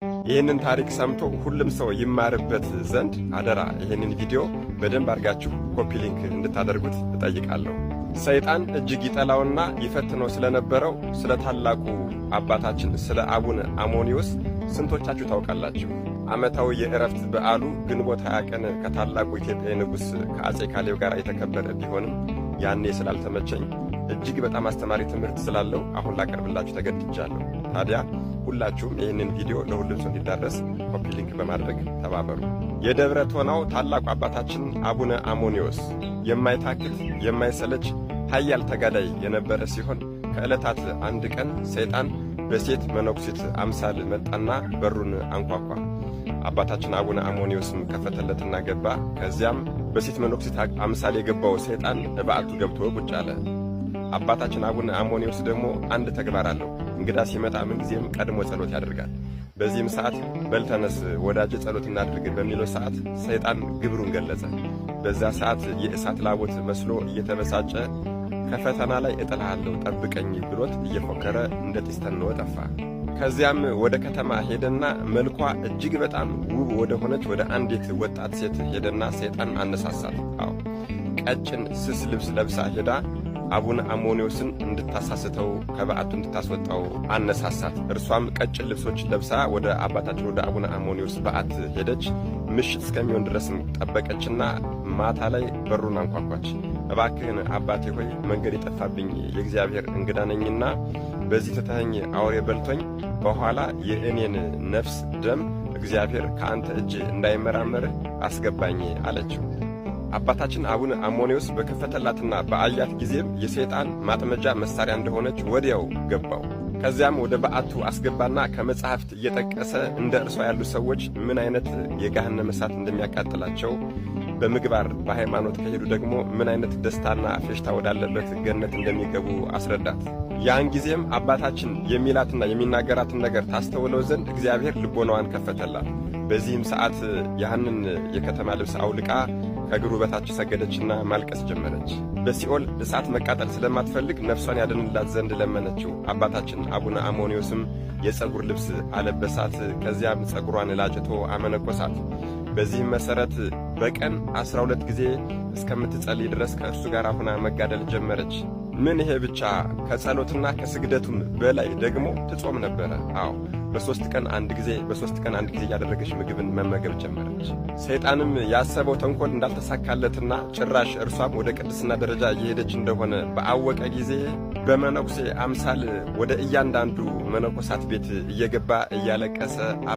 ይህንን ታሪክ ሰምቶ ሁሉም ሰው ይማርበት ዘንድ አደራ ይህንን ቪዲዮ በደንብ አድርጋችሁ ኮፒ ሊንክ እንድታደርጉት እጠይቃለሁ። ሰይጣን እጅግ ይጠላውና ይፈትነው ስለነበረው ስለ ታላቁ አባታችን ስለ አቡነ አሞኒዮስ ስንቶቻችሁ ታውቃላችሁ? ዓመታዊ የዕረፍት በዓሉ ግንቦት 20 ቀን ከታላቁ ኢትዮጵያዊ ንጉሥ ከአጼ ካሌብ ጋር የተከበረ ቢሆንም ያኔ ስላልተመቸኝ እጅግ በጣም አስተማሪ ትምህርት ስላለው አሁን ላቀርብላችሁ ተገድጃለሁ። ታዲያ ሁላችሁም ይህንን ቪዲዮ ለሁሉም ሰው እንዲዳረስ ኮፒ ሊንክ በማድረግ ተባበሩ። የደብረ ቶናው ታላቁ አባታችን አቡነ አሞኒዮስ የማይታክት የማይሰለች ኃያል ተጋዳይ የነበረ ሲሆን ከዕለታት አንድ ቀን ሰይጣን በሴት መነኩሴት አምሳል መጣና በሩን አንኳኳ። አባታችን አቡነ አሞኒዮስም ከፈተለትና ገባ። ከዚያም በሴት መነኩሴት አምሳል የገባው ሰይጣን በዓቱ ገብቶ ቁጭ አለ። አባታችን አቡነ አሞኒዮስ ደግሞ አንድ ተግባር አለው። እንግዳ ሲመጣ ምንጊዜም ቀድሞ ጸሎት ያደርጋል። በዚህም ሰዓት በልተነስ ወዳጅ ጸሎት እናድርግ በሚለው ሰዓት ሰይጣን ግብሩን ገለጸ። በዛ ሰዓት የእሳት ላቦት መስሎ እየተበሳጨ ከፈተና ላይ እጥልሃለሁ ጠብቀኝ ብሎት እየፎከረ እንደ ጢስ ተንኖ ጠፋ። ከዚያም ወደ ከተማ ሄደና መልኳ እጅግ በጣም ውብ ወደ ሆነች ወደ አንዲት ወጣት ሴት ሄደና ሰይጣን አነሳሳት። አዎ ቀጭን ስስ ልብስ ለብሳ ሄዳ አቡነ አሞኒዮስን እንድታሳስተው ከበዓቱ እንድታስወጣው አነሳሳት። እርሷም ቀጭን ልብሶች ለብሳ ወደ አባታችን ወደ አቡነ አሞኒዮስ በዓት ሄደች። ምሽት እስከሚሆን ድረስም ጠበቀችና ማታ ላይ በሩን አንኳኳች። እባክህን አባቴ ሆይ መንገድ የጠፋብኝ የእግዚአብሔር እንግዳ ነኝና በዚህ ትተኸኝ አውሬ በልቶኝ በኋላ የእኔን ነፍስ ደም እግዚአብሔር ከአንተ እጅ እንዳይመራመርህ አስገባኝ አለችው። አባታችን አቡነ አሞኒዮስ በከፈተላትና በአያት ጊዜም የሰይጣን ማጥመጃ መሳሪያ እንደሆነች ወዲያው ገባው። ከዚያም ወደ በዓቱ አስገባና ከመጻሕፍት እየጠቀሰ እንደ እርሷ ያሉ ሰዎች ምን አይነት የገሃነመ እሳት እንደሚያቃጥላቸው በምግባር በሃይማኖት ከሄዱ ደግሞ ምን አይነት ደስታና ፌሽታ ወዳለበት ገነት እንደሚገቡ አስረዳት። ያን ጊዜም አባታችን የሚላትና የሚናገራትን ነገር ታስተውለው ዘንድ እግዚአብሔር ልቦናዋን ከፈተላት። በዚህም ሰዓት ያንን የከተማ ልብስ አውልቃ ከእግሩ በታች ሰገደችና ማልቀስ ጀመረች። በሲኦል እሳት መቃጠል ስለማትፈልግ ነፍሷን ያድንላት ዘንድ ለመነችው። አባታችን አቡነ አሞኒዮስም የጸጉር ልብስ አለበሳት። ከዚያም ጸጉሯን ላጭቶ አመነኮሳት። በዚህም መሠረት በቀን 12 ጊዜ እስከምትጸልይ ድረስ ከእርሱ ጋር ሆና መጋደል ጀመረች። ምን ይሄ ብቻ! ከጸሎትና ከስግደቱም በላይ ደግሞ ትጾም ነበረ። አዎ በሦስት ቀን አንድ ጊዜ እያደረገች ምግብን መመገብ ጀመረች። ሰይጣንም ያሰበው ተንኮል እንዳልተሳካለትና ጭራሽ እርሷም ወደ ቅድስና ደረጃ እየሄደች እንደሆነ በአወቀ ጊዜ በመነኩሴ አምሳል ወደ እያንዳንዱ መነኮሳት ቤት እየገባ እያለቀሰ